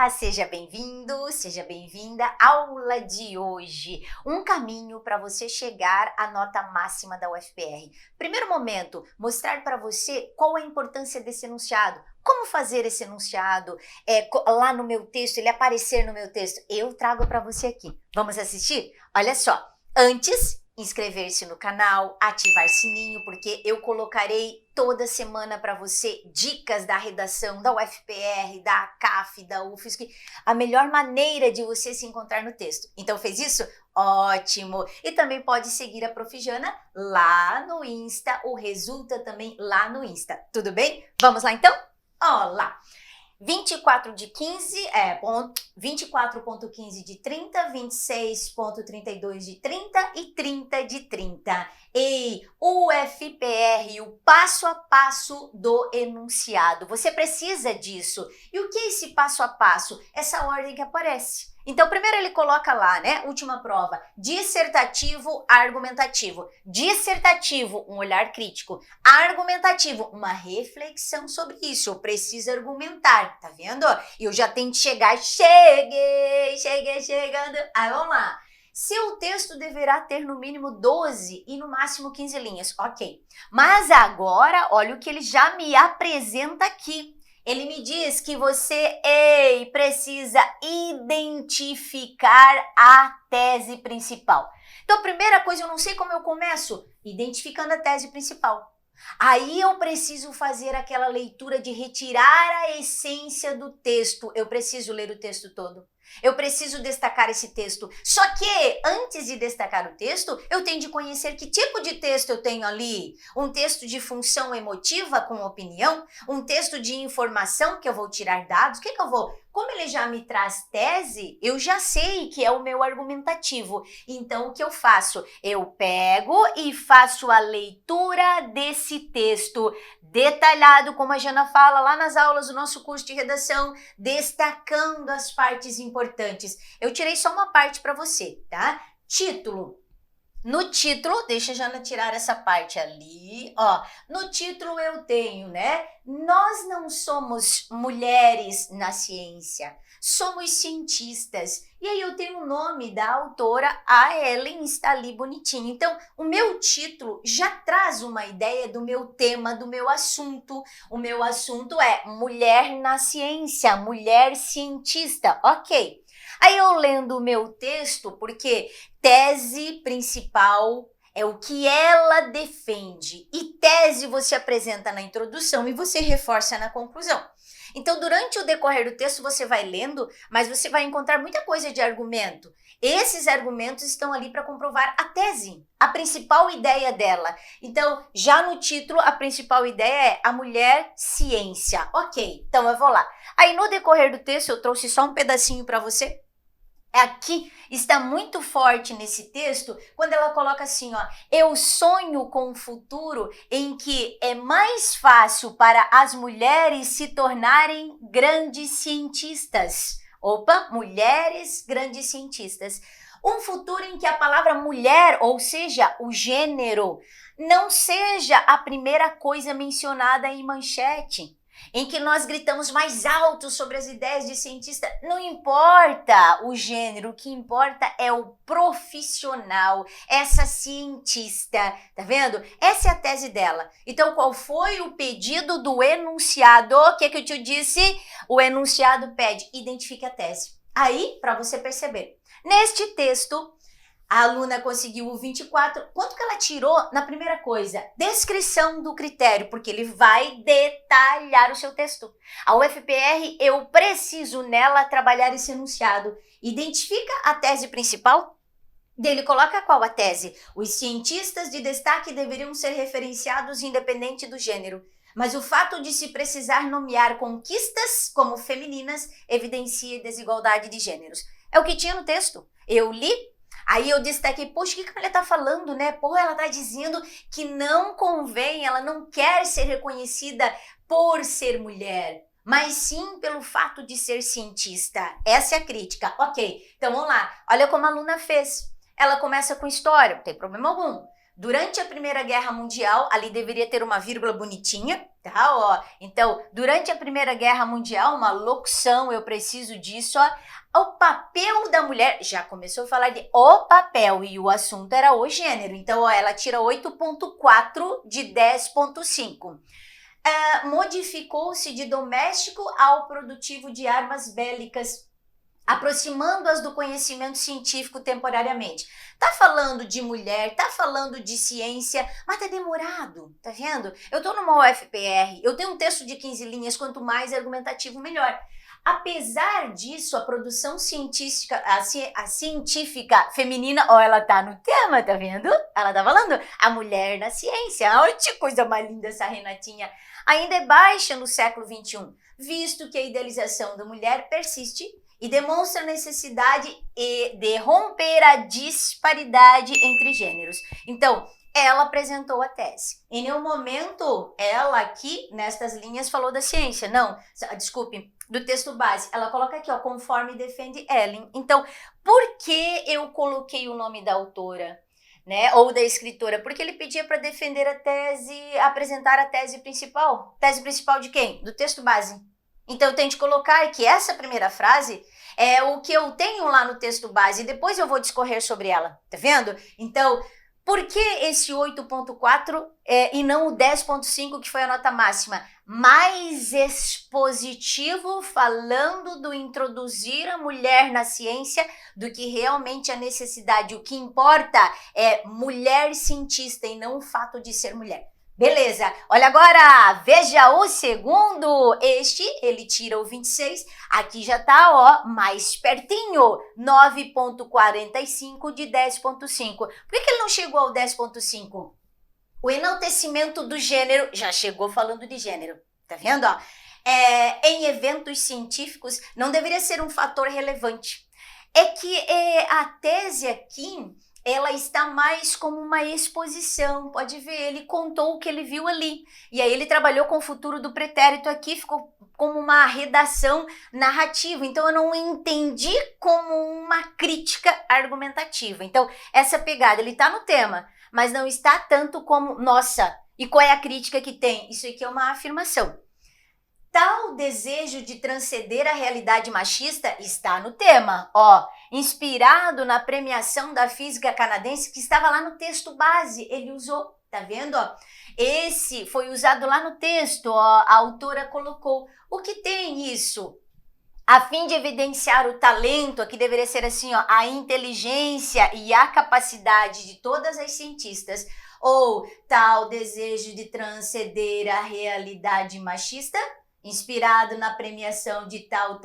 Olá, seja bem-vindo, seja bem-vinda à aula de hoje. Um caminho para você chegar à nota máxima da UFPR. Primeiro momento, mostrar para você qual é a importância desse enunciado. Como fazer esse enunciado lá no meu texto, ele aparecer no meu texto. Eu trago para você aqui. Vamos assistir? Olha só, antes, inscrever-se no canal, ativar sininho, porque eu colocarei toda semana para você dicas da redação da UFPR, da CAF, da UFSC, a melhor maneira de você se encontrar no texto. Então fez isso? Ótimo! E também pode seguir a Prof. Jana lá no Insta, o Resulta também lá no Insta. Tudo bem? Vamos lá então? Olá! 24 de 15, 24.15 de 30, 26.32 de 30 e 30 de 30. Ei, UFPR, o passo a passo do enunciado. Você precisa disso. E o que é esse passo a passo? Essa ordem que aparece. Então, primeiro ele coloca lá, né? Última prova. Dissertativo, argumentativo. Dissertativo, um olhar crítico. Argumentativo, uma reflexão sobre isso. Eu preciso argumentar, tá vendo? E eu já tenho que chegar. Cheguei chegando. Aí, vamos lá. Seu texto deverá ter no mínimo 12 e no máximo 15 linhas. Ok. Mas agora, olha o que ele já me apresenta aqui. Ele me diz que você, precisa identificar a tese principal. Então, a primeira coisa, eu não sei como eu começo, identificando a tese principal. Aí eu preciso fazer aquela leitura de retirar a essência do texto. Eu preciso ler o texto todo. Eu preciso destacar esse texto. Só que, antes de destacar o texto, eu tenho de conhecer que tipo de texto eu tenho ali. Um texto de função emotiva com opinião? Um texto de informação que eu vou tirar dados? O que eu vou... Como ele já me traz tese, eu já sei que é o meu argumentativo. Então, o que eu faço? Eu pego e faço a leitura desse texto detalhado, como a Jana fala lá nas aulas do nosso curso de redação, destacando as partes importantes. Eu tirei só uma parte para você, tá? Título. No título, deixa a Jana tirar essa parte ali, ó. No título eu tenho, né? Nós não somos mulheres na ciência, somos cientistas. E aí eu tenho o nome da autora, a Ellen, está ali bonitinho. Então, o meu título já traz uma ideia do meu tema, do meu assunto. O meu assunto é Mulher na Ciência, Mulher Cientista, ok. Aí eu lendo o meu texto, porque tese principal é o que ela defende. E tese você apresenta na introdução e você reforça na conclusão. Então, durante o decorrer do texto, você vai lendo, mas você vai encontrar muita coisa de argumento. Esses argumentos estão ali para comprovar a tese, a principal ideia dela. Então, já no título, a principal ideia é a mulher ciência. Ok, então eu vou lá. Aí, no decorrer do texto, eu trouxe só um pedacinho para você. Aqui está muito forte nesse texto, quando ela coloca assim, ó, eu sonho com um futuro em que é mais fácil para as mulheres se tornarem grandes cientistas. Opa, mulheres grandes cientistas. Um futuro em que a palavra mulher, ou seja, o gênero, não seja a primeira coisa mencionada em manchete. Em que nós gritamos mais alto sobre as ideias de cientista. Não importa o gênero, o que importa é o profissional, essa cientista, tá vendo? Essa é a tese dela. Então, qual foi o pedido do enunciado? O que eu te disse? O enunciado pede, identifique a tese. Aí, para você perceber, neste texto, a aluna conseguiu o 24. Quanto que ela tirou na primeira coisa? Descrição do critério, porque ele vai detalhar o seu texto. A UFPR, eu preciso nela trabalhar esse enunciado. Identifica a tese principal. Dele coloca qual a tese? Os cientistas de destaque deveriam ser referenciados independente do gênero. Mas o fato de se precisar nomear conquistas como femininas evidencia desigualdade de gêneros. É o que tinha no texto. Eu li. Aí eu destaquei, poxa, o que a mulher tá falando, né? Pô, ela tá dizendo que não convém, ela não quer ser reconhecida por ser mulher, mas sim pelo fato de ser cientista. Essa é a crítica. Ok, então vamos lá. Olha como a aluna fez. Ela começa com história, não tem problema algum. durante a Primeira Guerra Mundial, ali deveria ter uma vírgula bonitinha, tá? Ó, então, durante a Primeira Guerra Mundial, uma locução, eu preciso disso, ó. O papel da mulher, já começou a falar de o papel e o assunto era o gênero. Então, ó, ela tira 8,4 de 10,5. Modificou-se de doméstico ao produtivo de armas bélicas, aproximando-as do conhecimento científico temporariamente. Tá falando de mulher, tá falando de ciência, mas tá demorado, tá vendo? Eu tô numa UFPR, eu tenho um texto de 15 linhas, quanto mais argumentativo, melhor. Apesar disso, a produção científica, a científica feminina, ó, ela tá no tema, tá vendo? Ela tá falando a mulher na ciência. Olha que coisa mais linda essa Renatinha. Ainda é baixa no século XXI, visto que a idealização da mulher persiste e demonstra a necessidade de romper a disparidade entre gêneros. Então, ela apresentou a tese. Em nenhum momento, ela aqui, nestas linhas, falou da ciência. Não, desculpe, do texto base. Ela coloca aqui, ó, conforme defende Ellen. Então, por que eu coloquei o nome da autora, né, ou da escritora? Porque ele pedia para defender a tese, apresentar a tese principal. Tese principal de quem? Do texto base. Então, eu tenho de colocar que essa primeira frase é o que eu tenho lá no texto base, e depois eu vou discorrer sobre ela, tá vendo? Então, por que esse 8,4 e não o 10,5, que foi a nota máxima? Mais expositivo, falando do introduzir a mulher na ciência, do que realmente a necessidade. O que importa é mulher cientista e não o fato de ser mulher. Beleza, olha agora, veja o segundo, ele tira o 26, aqui já tá, ó, mais pertinho, 9,45 de 10,5. Por que ele não chegou ao 10,5? O enaltecimento do gênero, já chegou falando de gênero, tá vendo, ó? Em eventos científicos não deveria ser um fator relevante. É que a tese aqui, ela está mais como uma exposição, pode ver, ele contou o que ele viu ali, e aí ele trabalhou com o futuro do pretérito aqui, ficou como uma redação narrativa, então eu não entendi como uma crítica argumentativa. Então, essa pegada, ele está no tema, mas não está tanto como, nossa, e qual é a crítica que tem? Isso aqui é uma afirmação. Tal desejo de transcender a realidade machista está no tema, ó, inspirado na premiação da física canadense que estava lá no texto base, ele usou, tá vendo, ó? Esse foi usado lá no texto, ó, a autora colocou. O que tem isso? A fim de evidenciar o talento, aqui deveria ser assim, ó, a inteligência e a capacidade de todas as cientistas, ou tal desejo de transcender a realidade machista, inspirado na premiação de tal,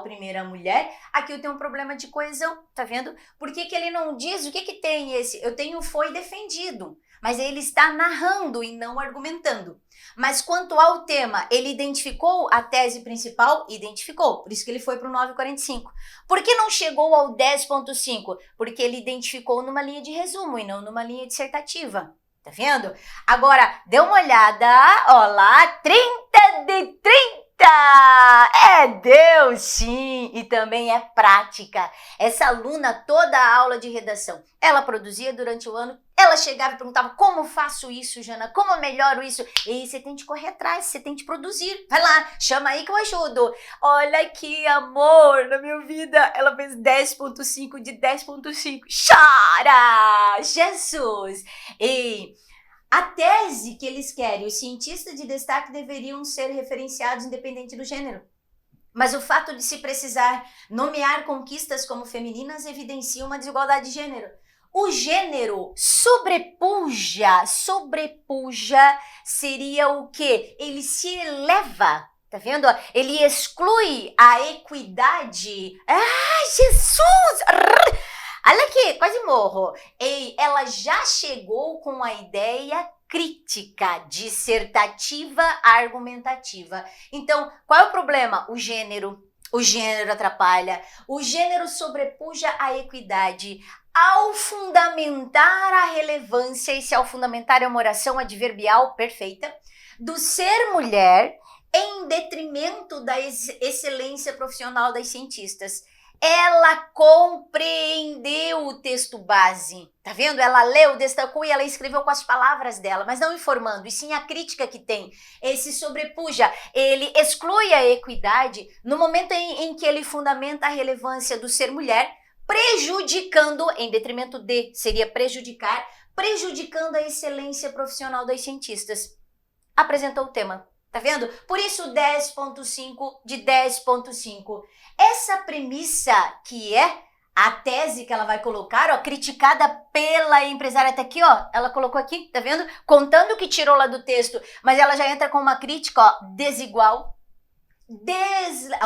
primeira mulher. Aqui eu tenho um problema de coesão, tá vendo? Por que que ele não diz o que que tem esse? Eu tenho foi defendido, mas ele está narrando e não argumentando. Mas quanto ao tema, ele identificou a tese principal? Identificou, por isso que ele foi para o 9,45. Por que não chegou ao 10,5? Porque ele identificou numa linha de resumo e não numa linha dissertativa. Tá vendo? Agora, dê uma olhada, ó lá, 30 de 30! É Deus, sim! E também é prática. Essa aluna, toda a aula de redação, ela produzia durante o ano, ela chegava e perguntava, como faço isso, Jana? Como eu melhoro isso? E você tem de correr atrás, você tem de produzir. Vai lá, chama aí que eu ajudo. Olha que amor na minha vida. Ela fez 10,5 de 10,5. Chora! Jesus! E a tese que eles querem, os cientistas de destaque deveriam ser referenciados independente do gênero. Mas o fato de se precisar nomear conquistas como femininas evidencia uma desigualdade de gênero. O gênero sobrepuja seria o quê? Ele se eleva, tá vendo? Ele exclui a equidade. Ah, Jesus! Olha aqui, quase morro. Ei, ela já chegou com a ideia crítica, dissertativa, argumentativa. Então, qual é o problema? O gênero atrapalha. O gênero sobrepuja a equidade. Ao fundamentar a relevância, e se ao fundamentar é uma oração adverbial perfeita, do ser mulher em detrimento da excelência profissional das cientistas. ela compreendeu o texto base, tá vendo? Ela leu, destacou e ela escreveu com as palavras dela, mas não informando, e sim a crítica que tem. Esse sobrepuja, ele exclui a equidade no momento em que ele fundamenta a relevância do ser mulher, prejudicando, em detrimento de, seria prejudicar, prejudicando a excelência profissional das cientistas. Apresentou o tema. Tá vendo? Por isso 10.5 de 10.5. Essa premissa que é a tese que ela vai colocar, ó, criticada pela empresária, até aqui, ó, ela colocou aqui, tá vendo? Contando que tirou lá do texto, mas ela já entra com uma crítica, ó, desigual,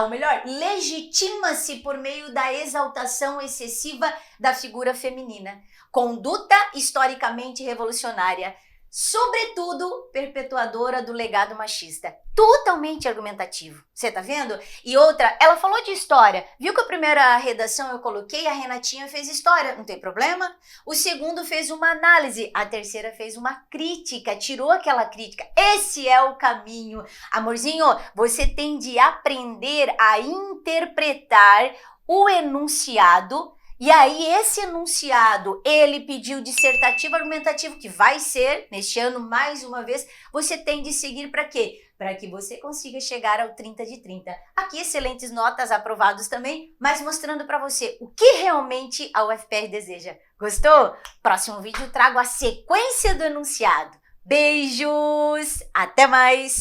ou melhor, legitima-se por meio da exaltação excessiva da figura feminina. Conduta historicamente revolucionária, sobretudo perpetuadora do legado machista. Totalmente argumentativo, você tá vendo? E outra, ela falou de história. Viu que a primeira redação eu coloquei, a Renatinha fez história, não tem problema? O segundo fez uma análise, a terceira fez uma crítica, tirou aquela crítica. Esse é o caminho. Amorzinho, você tem de aprender a interpretar o enunciado. E aí, esse enunciado, ele pediu dissertativo argumentativo, que vai ser, neste ano, mais uma vez, você tem de seguir para quê? Para que você consiga chegar ao 30 de 30. Aqui, excelentes notas, aprovados também, mas mostrando para você o que realmente a UFPR deseja. Gostou? Próximo vídeo eu trago a sequência do enunciado. Beijos! Até mais!